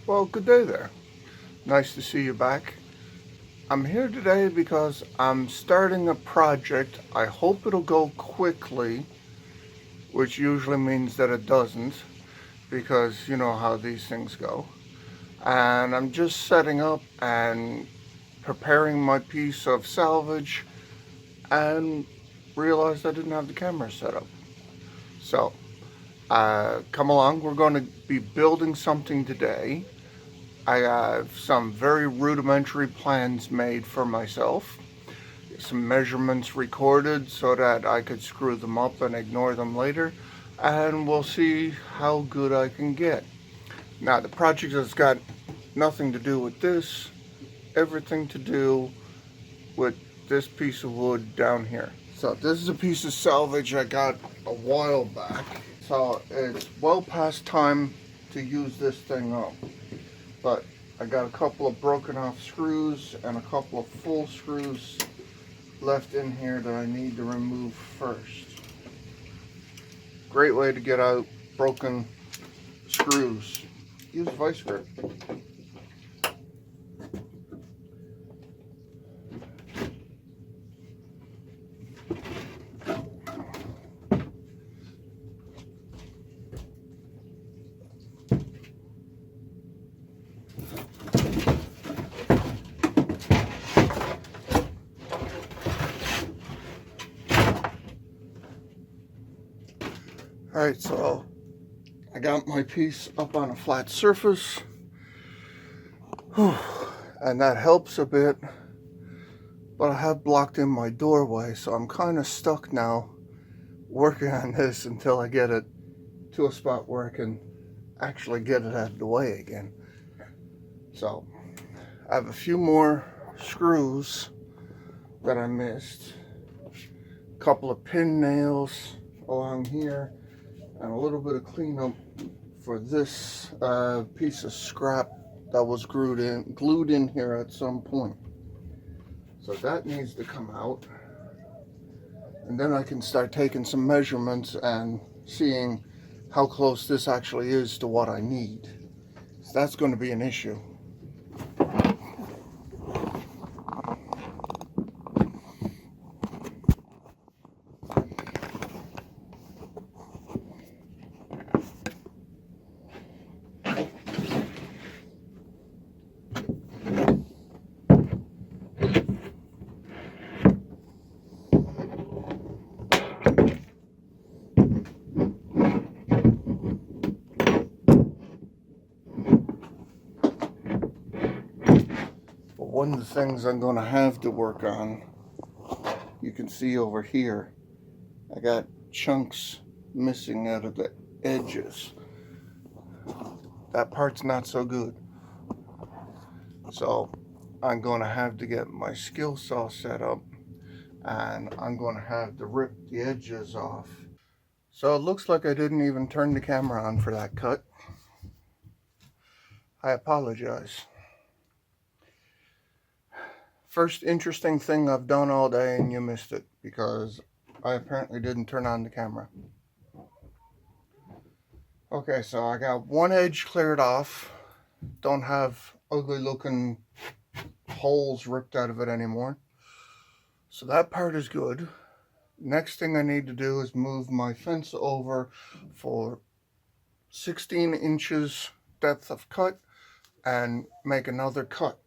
Well, good day there. Nice to see you back. I'm here today because I'm starting a project. I hope it'll go quickly, which usually means that it doesn't, because you know how these things go. And I'm just setting up and preparing my piece of salvage and realized I didn't have the camera set up. So, come along. We're going to be building something today. I have some very rudimentary plans made for myself, some measurements recorded so that I could screw them up and ignore them later, and we'll see how good I can get. Now, the project has got nothing to do with this, everything to do with this piece of wood down here. So this is a piece of salvage I got a while back. So it's well past time to use this thing up. But I got a couple of broken off screws and a couple of full screws left in here that I need to remove first. Great way to get out broken screws. Use vice grip. Alright, so I got my piece up on a flat surface. And that helps a bit. But I have blocked in my doorway, so I'm kind of stuck now working on this until I get it to a spot where I can actually get it out of the way again. So I have a few more screws that I missed, a couple of pin nails along here, and a little bit of cleanup for this piece of scrap that was glued in here at some point. So that needs to come out, and then I can start taking some measurements and seeing how close this actually is to what I need. So that's going to be an issue. One of the things I'm going to have to work on, you can see over here, I got chunks missing out of the edges. That part's not so good. So I'm going to have to get my skill saw set up, and I'm going to have to rip the edges off. So it looks like I didn't even turn the camera on for that cut. I apologize. First interesting thing I've done all day, and you missed it because I apparently didn't turn on the camera. Okay, so I got one edge cleared off. Don't have ugly looking holes ripped out of it anymore. So that part is good. Next thing I need to do is move my fence over for 16 inches depth of cut and make another cut.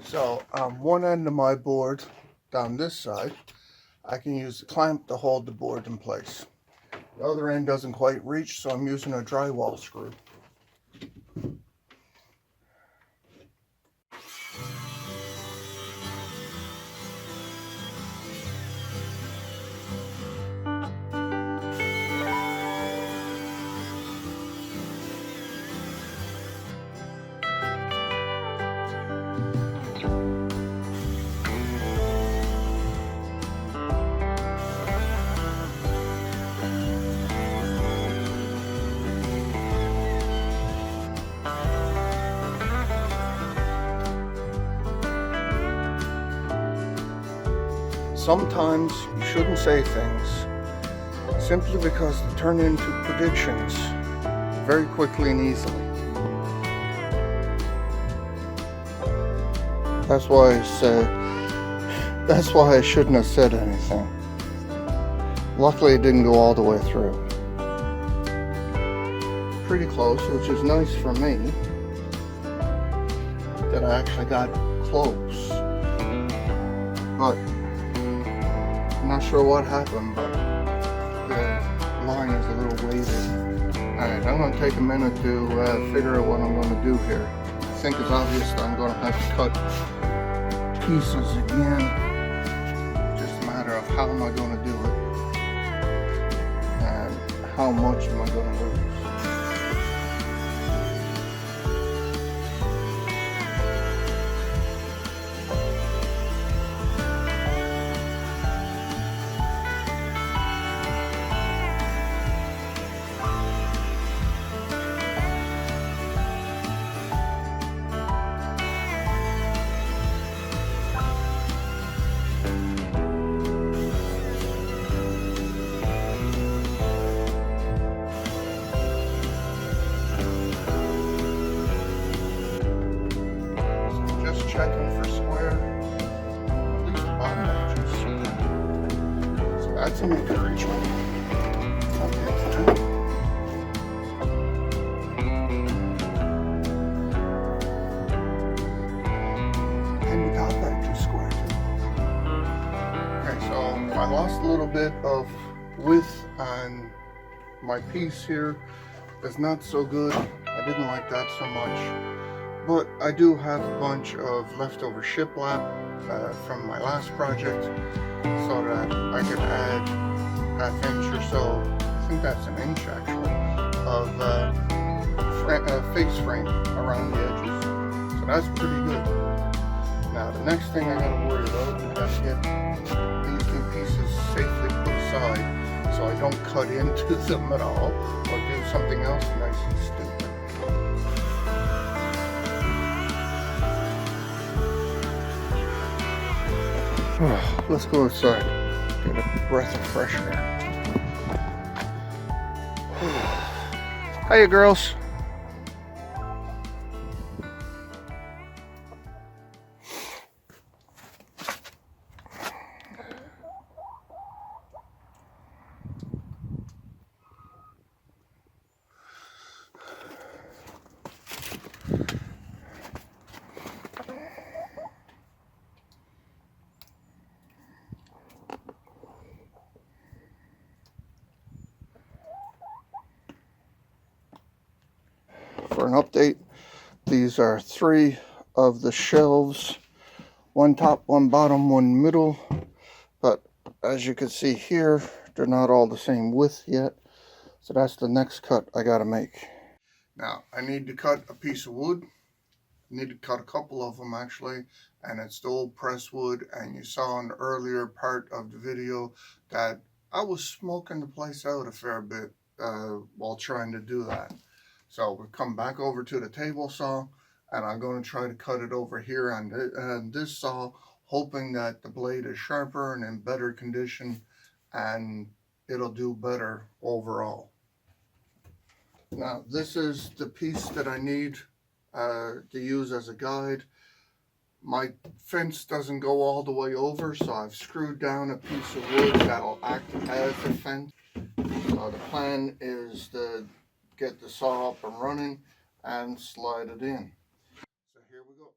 So on one end of my board, down this side, I can use the clamp to hold the board in place. The other end doesn't quite reach, so I'm using a drywall screw. sometimes you shouldn't say things simply because they turn into predictions very quickly and easily. That's why I shouldn't have said anything. Luckily it didn't go all the way through. Pretty close, which is nice for me that I actually got close. But I'm not sure what happened, but the line is a little weighted. Alright, I'm going to take a minute to figure out what I'm going to do here. I think it's obvious that I'm going to have to cut pieces again. Just a matter of how am I going to do it and how much am I going to lose. Checking for square, at least the bottom edges. So that's an encouragement. And we got that to square too. Okay, so I lost a little bit of width on my piece here. It's not so good. I didn't like that so much. But I do have a bunch of leftover shiplap from my last project, so that I can add ½ inch or so, I think that's an inch actually, of face frame around the edges. So that's pretty good. Now the next thing I gotta worry about, I gotta get these two pieces safely put aside so I don't cut into them at all or do something else nice and stupid. Let's go outside, get a breath of fresh air. Hiya, girls. For an update, these are 3 of the shelves, one top, one bottom, one middle, but as you can see here, they're not all the same width yet, so that's the next cut I gotta make. Now I need to cut a piece of wood. I need to cut a couple of them actually, and it's the old press wood, and you saw in the earlier part of the video that I was smoking the place out a fair bit while trying to do that. So we've come back over to the table saw, and I'm going to try to cut it over here on this saw, hoping that the blade is sharper and in better condition, and it'll do better overall. Now this is the piece that I need to use as a guide. My fence doesn't go all the way over, so I've screwed down a piece of wood that'll act as a fence. So the plan is to get the saw up and running and slide it in. So here we go.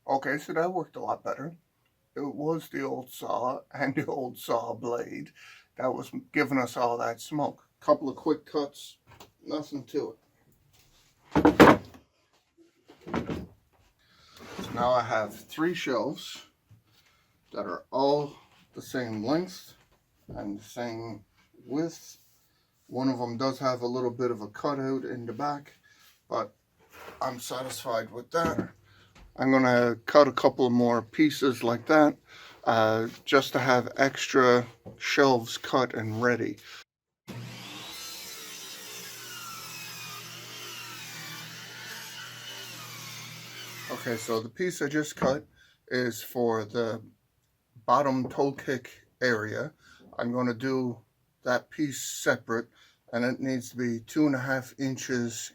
Okay, so that worked a lot better. It was the old saw and the old saw blade that was giving us all that smoke. Couple of quick cuts, nothing to it. So now I have 3 shelves that are all the same length and the same width. One of them does have a little bit of a cutout in the back, but I'm satisfied with that. I'm going to cut a couple more pieces like that just to have extra shelves cut and ready. Okay, so the piece I just cut is for the bottom toe kick area. I'm going to do that piece separate, and it needs to be 2.5 inches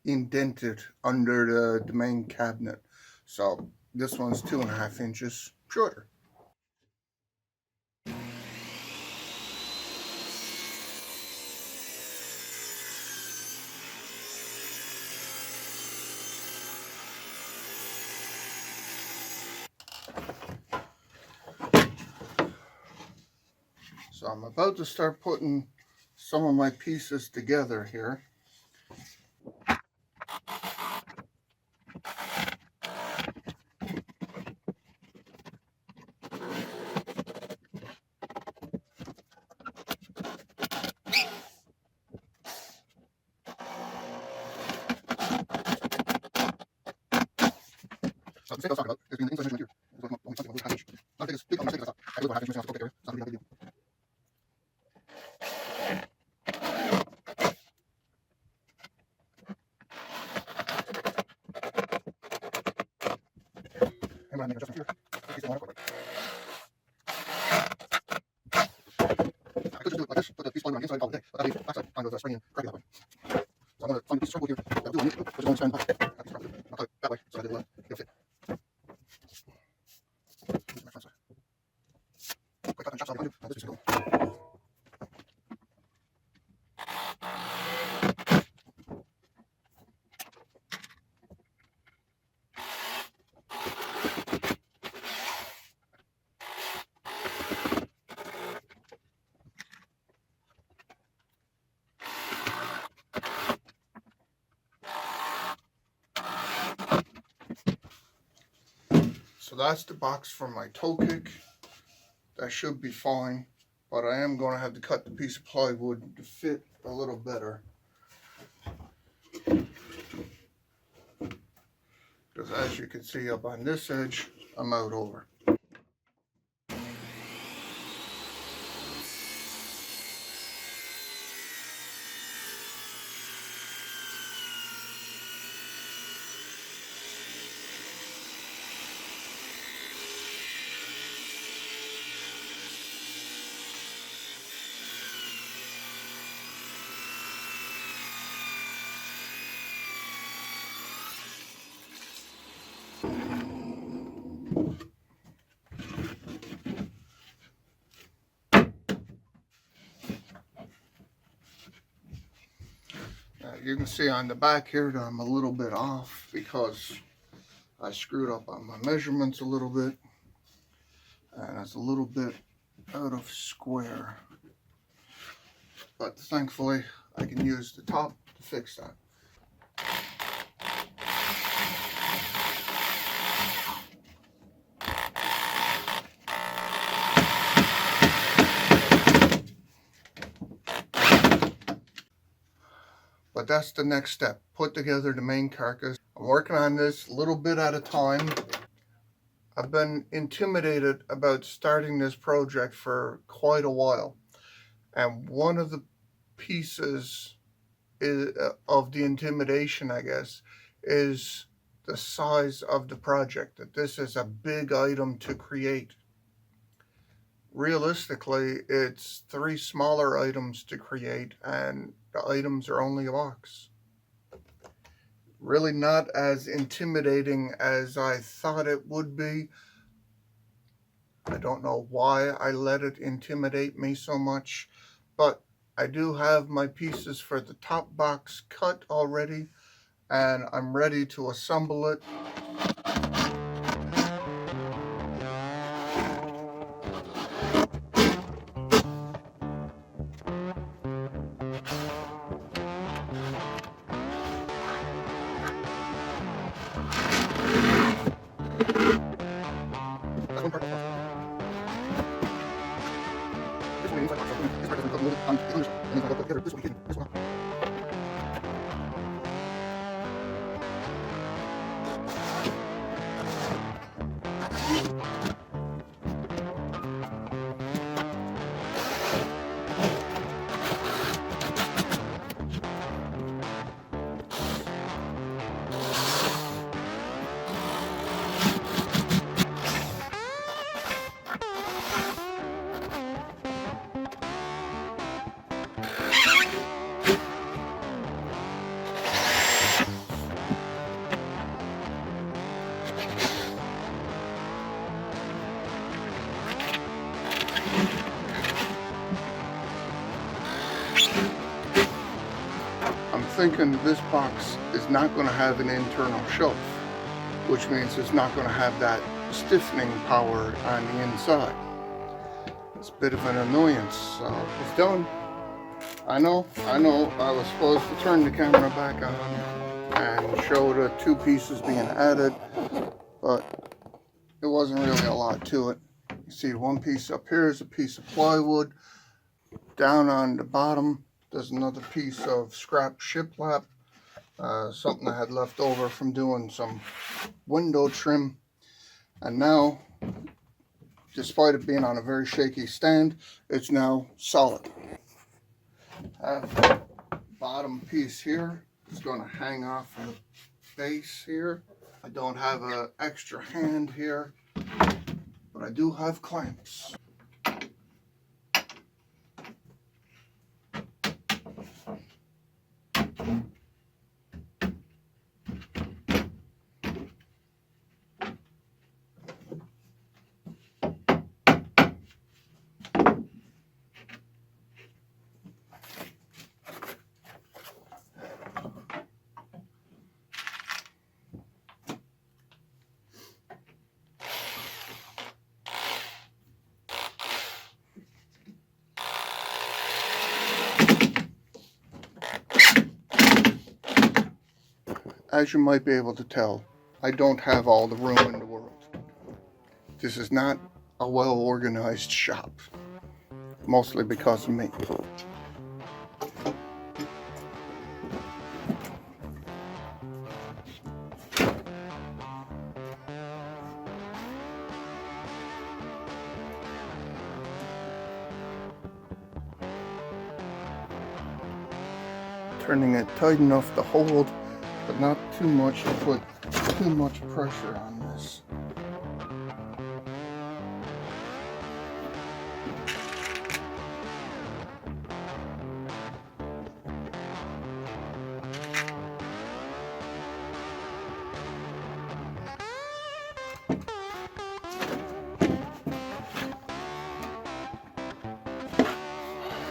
indented under the main cabinet. So this one's 2.5 inches shorter. So I'm about to start putting some of my pieces together here. So the mistake I was talking about is being the things I mentioned here. Not the biggest big mistake I thought. I little half inch missing off the area. It's not really that big deal. And when I make an adjustment here, it's still not quite right. I could just do it like this, put the piece of plywood on the inside, call it a day, but that'd be backside, kind of springy and crappy that way. So I'm going to find a piece of circle here that'll do what I need to do, which is only spend that piece properly. I'll cut it that way so that it'll fit. My front side. Quick cut and chops all behind you. Now this piece is going. So that's the box for my toe kick. That should be fine, but I am going to have to cut the piece of plywood to fit a little better. Because as you can see up on this edge, I'm out over. You can see on the back here that I'm a little bit off because I screwed up on my measurements a little bit, and it's a little bit out of square, but thankfully I can use the top to fix that. But that's the next step, put together the main carcass. I'm working on this a little bit at a time. I've been intimidated about starting this project for quite a while. And one of the pieces of the intimidation, I guess, is the size of the project, that this is a big item to create. Realistically, it's 3 smaller items to create, and the items are only a box. Really not as intimidating as I thought it would be. I don't know why I let it intimidate me so much, but I do have my pieces for the top box cut already, and I'm ready to assemble it. thinking this box is not going to have an internal shelf, which means it's not going to have that stiffening power on the inside. It's a bit of an annoyance. So it's done. I know, I was supposed to turn the camera back on and show the two pieces being added, but it wasn't really a lot to it. You see one piece up here is a piece of plywood. Down on the bottom there's another piece of scrap shiplap, something I had left over from doing some window trim. And now, despite it being on a very shaky stand, it's now solid. The bottom piece here is going to hang off the base here. I don't have an extra hand here, but I do have clamps. As you might be able to tell, I don't have all the room in the world. This is not a well-organized shop, mostly because of me. Turning it tight enough to hold, but not too much to put too much pressure on this.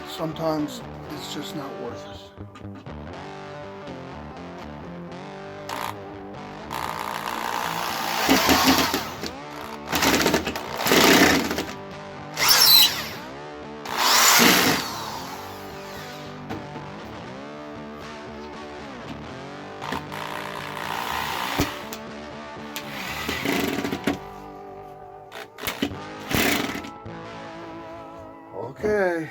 Sometimes it's just not worth it. Okay,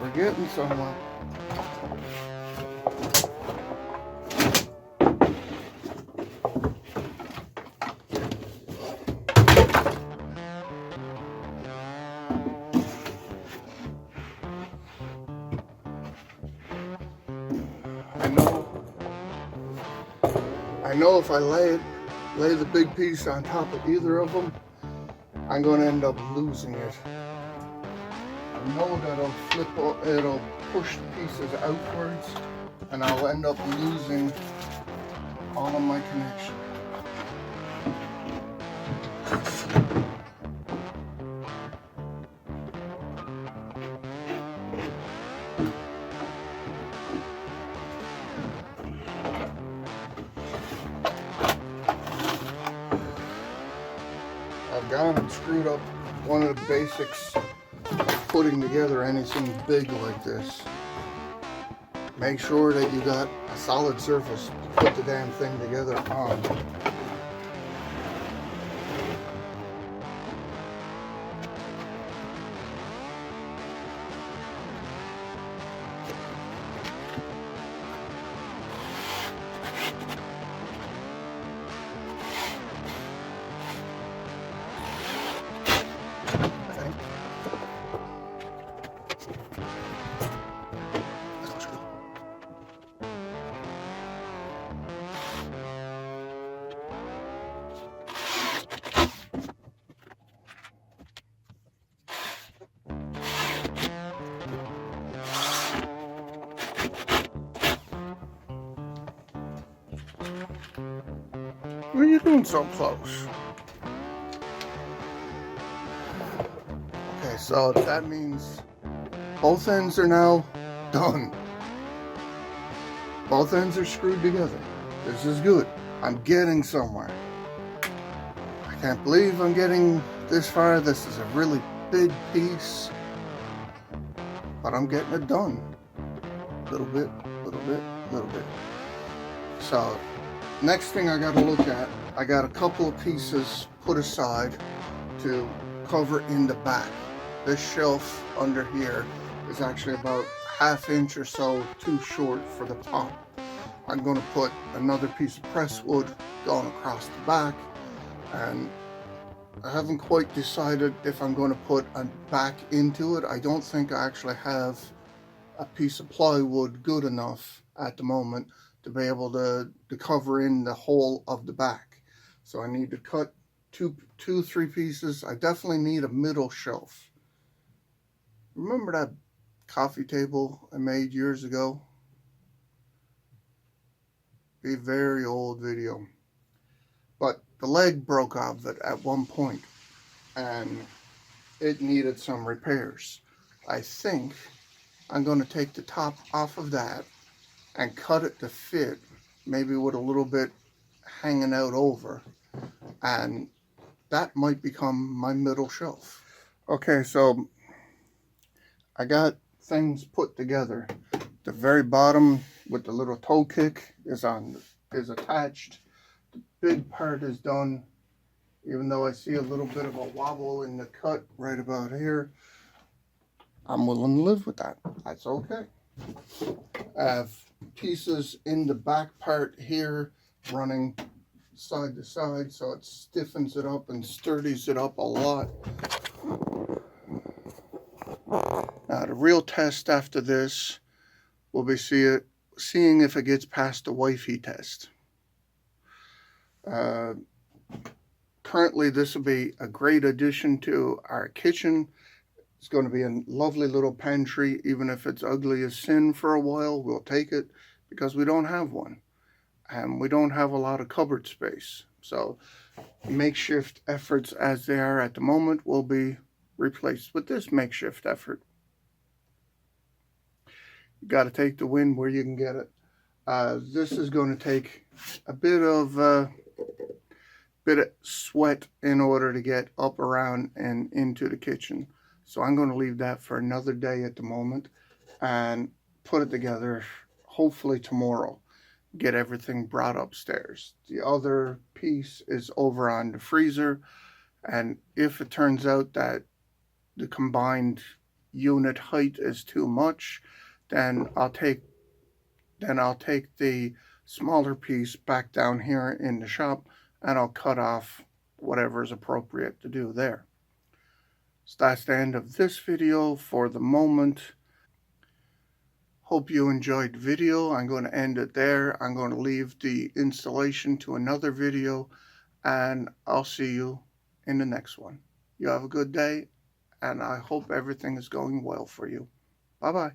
we're getting somewhere. I know if I lay the big piece on top of either of them, I'm going to end up losing it. I know that it'll push the pieces outwards, and I'll end up losing all of my connection. I've gone and screwed up one of the basics of putting together anything big like this. Make sure that you got a solid surface to put the damn thing together on. What are you doing so close? Okay, so that means both ends are now done. Both ends are screwed together. This is good. I'm getting somewhere. I can't believe I'm getting this far. This is a really big piece, but I'm getting it done. Little bit, little bit, little bit. So next thing I got to look at, I got a couple of pieces put aside to cover in the back. This shelf under here is actually about ½ inch or so too short for the top. I'm going to put another piece of press wood going across the back, and I haven't quite decided if I'm going to put a back into it. I don't think I actually have a piece of plywood good enough at the moment to be able to cover in the whole of the back. So I need to cut three pieces. I definitely need a middle shelf. Remember that coffee table I made years ago? A very old video. But the leg broke off it at one point, and it needed some repairs. I think I'm going to take the top off of that and cut it to fit, maybe with a little bit hanging out over, and that might become my middle shelf. Okay, so I got things put together. The very bottom with the little toe kick is attached. The big part is done, even though I see a little bit of a wobble in the cut right about here. I'm willing to live with that. That's okay. I have pieces in the back part here running side to side, so it stiffens it up and sturdies it up a lot. Now the real test after this will be seeing if it gets past the wifey test. Currently this will be a great addition to our kitchen. It's going to be a lovely little pantry. Even if it's ugly as sin for a while, we'll take it, because we don't have one. And we don't have a lot of cupboard space. So makeshift efforts as they are at the moment will be replaced with this makeshift effort. You got to take the win where you can get it. This is going to take a bit of sweat in order to get up around and into the kitchen. So I'm going to leave that for another day at the moment and put it together hopefully tomorrow. Get everything brought upstairs. The other piece is over on the freezer, and if it turns out that the combined unit height is too much, then I'll take the smaller piece back down here in the shop, and I'll cut off whatever is appropriate to do there. So that's the end of this video for the moment. Hope you enjoyed the video. I'm going to end it there. I'm going to leave the installation to another video, and I'll see you in the next one. You have a good day, and I hope everything is going well for you. Bye-bye.